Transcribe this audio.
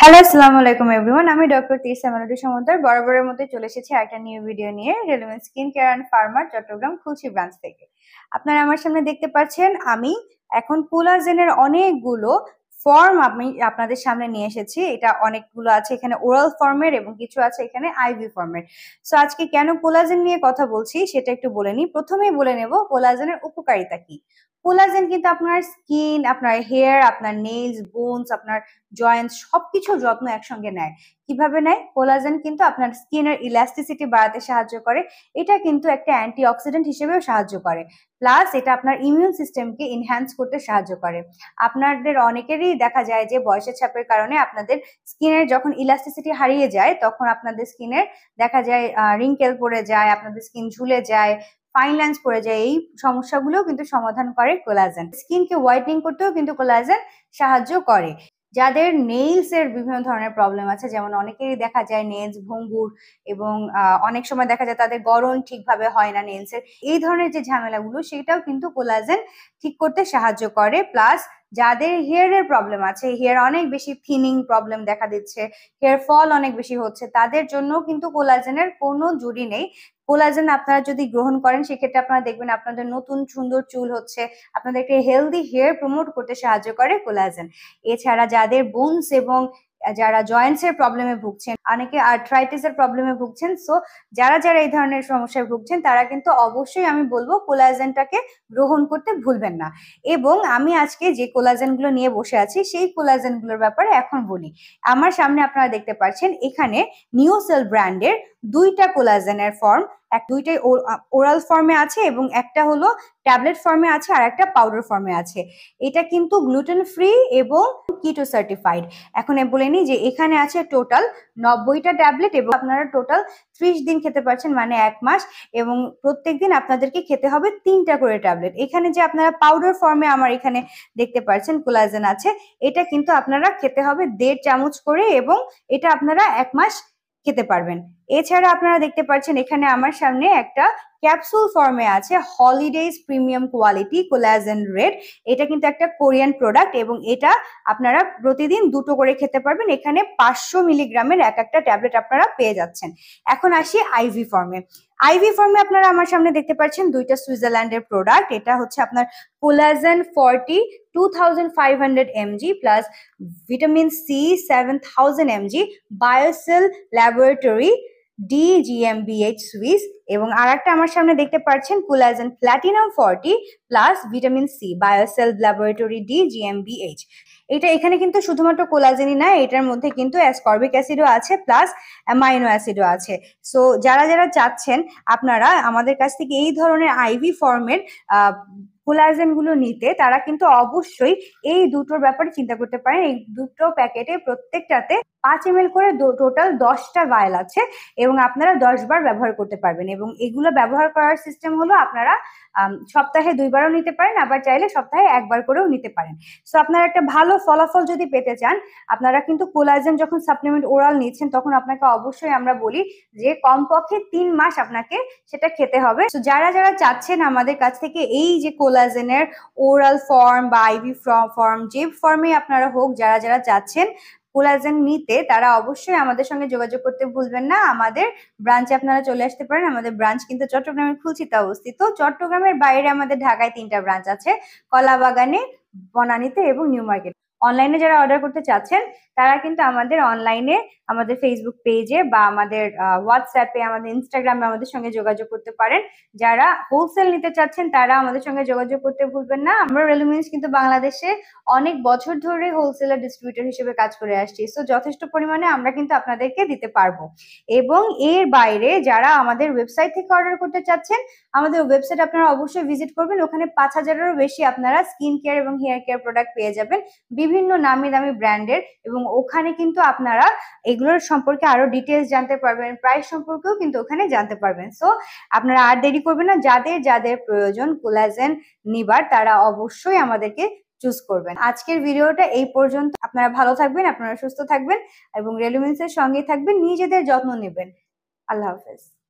Hello, আসসালামু আলাইকুম everyone. আমি ডক্টর তিরসা মেলোডি সমদ্দার বরাবরের মতোই চলে এসেছি একটা নিউ ভিডিও নিয়ে রেলেভেন্ট স্কিন কেয়ার অ্যান্ড ফার্মার চট্টগ্রাম খুলশি ব্রাঞ্চ থেকে। আপনারা আমার সামনে দেখতে পাচ্ছেন আমি এখন কোলাজেনের অনেকগুলো ফর্ম আমি আপনাদের সামনে নিয়ে এসেছি। এটা অনেকগুলো আছে এখানে ওরাল ফর্মের এবং কিছু আছে এখানে আইভি ফর্মের। সো আজকে কেন কোলাজেন নিয়ে কথা বলছি সেটা একটু বলে নিই। প্রথমেই বলে নেব কোলাজেনের উপকারিতা কি। কোলাজেন কিন্তু আপনার স্কিন, আপনার হেয়ার, আপনার নেইলস, বোনস, আপনার জয়েন্টস সবকিছুর যত্ন একসঙ্গে নেয়। কিভাবে নেয়? কোলাজেন কিন্তু আপনার স্কিনের ইলাস্টিসিটি বাড়াতে সাহায্য করে। এটা কিন্তু একটা অ্যান্টিঅক্সিডেন্ট হিসেবেও সাহায্য করে। প্লাস এটা আপনার ইমিউন সিস্টেমকে এনহ্যান্স করতে সাহায্য করে। আপনাদের অনেকেরই দেখা যায় যে বয়সের ছাপের কারণে আপনাদের স্কিনের যখন ইলাস্টিসিটি হারিয়ে যায় তখন আপনাদের স্কিনের দেখা যায় রিঙ্কেল পড়ে যায়, আপনাদের স্কিন ঝুলে যায়, ফাইন লাইন্স পড়ে যায়। এই সমস্যাগুলোও কিন্তু সমাধান করে কোলাজেন। স্কিনকে হোয়াইটনিং করতেও কিন্তু কোলাজেন সাহায্য করে। যাদের নেইলস এর বিভিন্ন ধরনের প্রবলেম আছে, যেমন অনেকেরই দেখা যায় নেইলস ভঙ্গুর এবং অনেক সময় দেখা যায় তাদের গড়ন ঠিকভাবে হয় না নেইলস এর, এই ধরনের যে ঝামেলাগুলো সেটাও কিন্তু কোলাজেন ঠিক করতে সাহায্য করে। প্লাস যাদের হেয়ারের প্রবলেম আছে, হেয়ার অনেক বেশি থিনিং প্রবলেম দেখা দিচ্ছে, হেয়ার ফল অনেক বেশি হচ্ছে, তাদের জন্য কিন্তু কোলাজেনের কোনো জুড়ি নেই। কোলাজেন আপনারা যদি গ্রহণ করেন সেক্ষেত্রে আপনারা দেখবেন আপনাদের নতুন সুন্দর চুল হচ্ছে, আপনাদেরকে হেলদি হেয়ার প্রমোট করতে সাহায্য করে কোলাজেন। এছাড়া যাদের বোনস এবং যারা জয়েন্টস এর প্রবলেমে ভুগছেন, অনেকে আর্থ্রাইটিস এর প্রবলেমে ভুগছেন, সো যারা যারা এই ধরনের সমস্যায় ভুগছেন তারা কিন্তু অবশ্যই আমি বলবো কোলাজেনটাকে গ্রহণ করতে ভুলবেন না। এবং আমি আজকে যে কোলাজেন গুলো নিয়ে বসে আছি সেই কোলাজেন গুলোর ব্যাপারে এখন বলি। আমার সামনে আপনারা দেখতে পাচ্ছেন এখানে নিওসেল ব্র্যান্ডের দুইটা কোলাজেনের ফর্ম, দুইটাই ওরাল ফর্মে আছে এবং একটা হলো ট্যাবলেট ফর্মে আছে আর একটা পাউডার ফর্মে আছে। এটা কিন্তু গ্লুটেন ফ্রি এবং কিটো সার্টিফাইড। এখন বলে নিই যে এখানে আছে টোটাল 90টা ট্যাবলেট এবং আপনারা টোটাল 30 দিন খেতে পারছেন, মানে 1 মাস। এবং প্রত্যেকদিন আপনাদেরকে খেতে হবে 3টা করে ট্যাবলেট। এখানে যে আপনারা পাউডার ফর্মে আমার এখানে দেখতে পাচ্ছেন কোলাজেন আছে, এটা কিন্তু আপনারা খেতে হবে 1.5 চামচ করে এবং এটা আপনারা 1 মাস খেতে পারবেন। এছাড়া আপনারা দেখতে পাচ্ছেন এখানে আমার সামনে একটা ক্যাপসুল ফর্মে আছে holidays premium quality collagen red. এটা কিন্তু একটা কোরিয়ান প্রোডাক্ট এবং এটা আপনারা প্রতিদিন 2টো করে খেতে পারবেন। এখানে 500 মিলিগ্রামের এক একটা ট্যাবলেট আপনারা পেয়ে যাচ্ছেন। এখন আসি আইভি ফর্মে। আইভি ফর্মে আপনারা আমার সামনে দেখতে পাচ্ছেন দুইটা সুইজারল্যান্ডের প্রোডাক্ট। এটা হচ্ছে আপনার collagen 40 2500 mg plus vitamin C 7000 mg Biocell laboratory DGMBH Swiss. এবং আর একটা আমার সামনে দেখতে পাচ্ছেন collagen platinum 40 plus vitamin C Biocell laboratory DGMBH। এটা এখানে কিন্তু শুধুমাত্র কোলাজেনই না, এটার মধ্যে কিন্তু অ্যাসকর্বিক অ্যাসিডও আছে প্লাস অ্যামাইনো অ্যাসিডও আছে। সো যারা যারা চাচ্ছেন আপনারা আমাদের কাছ থেকে এই ধরনের আইভি ফর্মের কোলাজেন গুলো নিতে, তারা কিন্তু অবশ্যই এই দুটোর ব্যাপারে চিন্তা করতে পারেন। এই দুটো প্যাকেটে প্রত্যেকটাতে 5 ml করে টোটাল 10টা ভায়েল আছে এবং আপনারা 10 বার ব্যবহার করতে পারবেন। এবং এগুলো ব্যবহার করার সিস্টেম হলো আপনারা সপ্তাহে 2বারও নিতে পারেন, আবার চাইলে সপ্তাহে 1বার করেও নিতে পারেন। সো আপনারা একটা ভালো ফলাফল যদি পেতে চান, আপনারা কিন্তু কোলাজেন যখন সাপ্লিমেন্ট ওরাল নিচ্ছেন তখন আপনাকে অবশ্যই আমরা বলি যে কমপক্ষে 3 মাস আপনাকে সেটা খেতে হবে। তো যারা যারা চাচ্ছেন আমাদের কাছ থেকে এই যে কোলাজেনের ওরাল ফর্ম বা আইভি ফর্ম, যে ফর্মে আপনারা হোক, যারা যারা চাচ্ছেন কোলাজেন নিতে, তারা অবশ্যই আমাদের সঙ্গে যোগাযোগ করতে ভুলবেন না। আমাদের ব্রাঞ্চে আপনারা চলে আসতে পারেন। আমাদের ব্রাঞ্চ কিন্তু চট্টগ্রামের খুলশিতে অবস্থিত। চট্টগ্রামের বাইরে আমাদের ঢাকায় 3টা ব্রাঞ্চ আছে, কলাবাগানে, বনানীতে এবং নিউ মার্কেট। অনলাইনে যারা অর্ডার করতে চাচ্ছেন তারা কিন্তু আমাদের অনলাইনে আমাদের ফেসবুক পেজে বা আমাদের হোয়াটসঅ্যাপে, আমাদের ইনস্টাগ্রামে আমাদের সঙ্গে যোগাযোগ করতে পারেন। যারা হোলসেল নিতে চাচ্ছেন তারা আমাদের সঙ্গে যোগাযোগ করতে ভুলবেন না। আমরা রেলুমিন্স কিন্তু বাংলাদেশে অনেক বছর ধরে হোলসেলার ডিস্ট্রিবিউটর হিসেবে কাজ করে আসছি। সো যথেষ্ট পরিমাণে আমরা কিন্তু আপনাদেরকে দিতে পারবো। এবং এর বাইরে যারা আমাদের ওয়েবসাইট থেকে অর্ডার করতে চাচ্ছেন, আমাদের ওয়েবসাইট আপনারা অবশ্যই ভিজিট করবেন। ওখানে 5000-এরও বেশি আপনারা স্কিন কেয়ার এবং হেয়ার কেয়ার প্রোডাক্ট পেয়ে যাবেন, বিভিন্ন নামি দামি ব্র্যান্ডের। এবং ওখানে কিন্তু আপনারা এগুলোর সম্পর্কে আরো ডিটেলস জানতে পারবেন, প্রাইস সম্পর্কেও কিন্তু ওখানে জানতে পারবেন। সো আপনারা আর দেরি করবেন না, যাদের যাদের প্রয়োজন কোলাজেন নিবার তারা অবশ্যই আমাদেরকে চুজ করবেন। আজকের ভিডিওটা এই পর্যন্ত। আপনারা ভালো থাকবেন, আপনারা সুস্থ থাকবেন এবং রেলুমিন্সের সঙ্গে থাকবেন, নিজেদের যত্ন নেবেন। আল্লাহ হাফেজ।